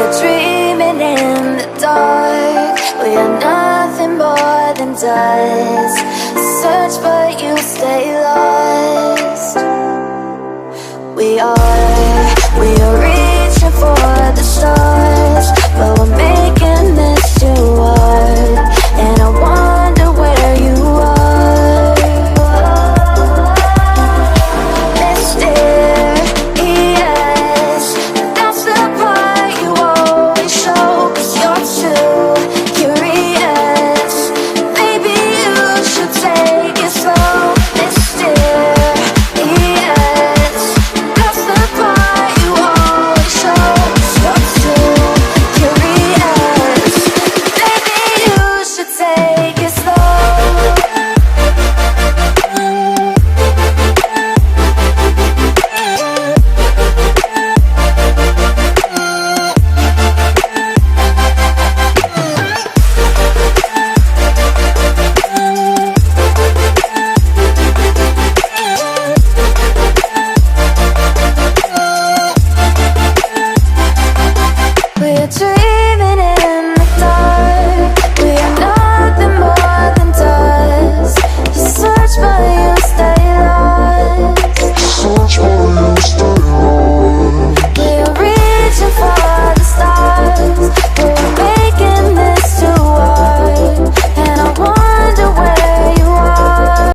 We're dreaming in the dark. We are nothing more than dust. Search but you stay lost. We are reaching for the stars, but we're making this too hard. And I wonder where you are. Mysterious, that's the part you always show. 'Cause you're too curious. Maybe you should take it slow. Mysterious, that's the part you always show. 'Cause you're too curious. Maybe you should take it slow. We're dreaming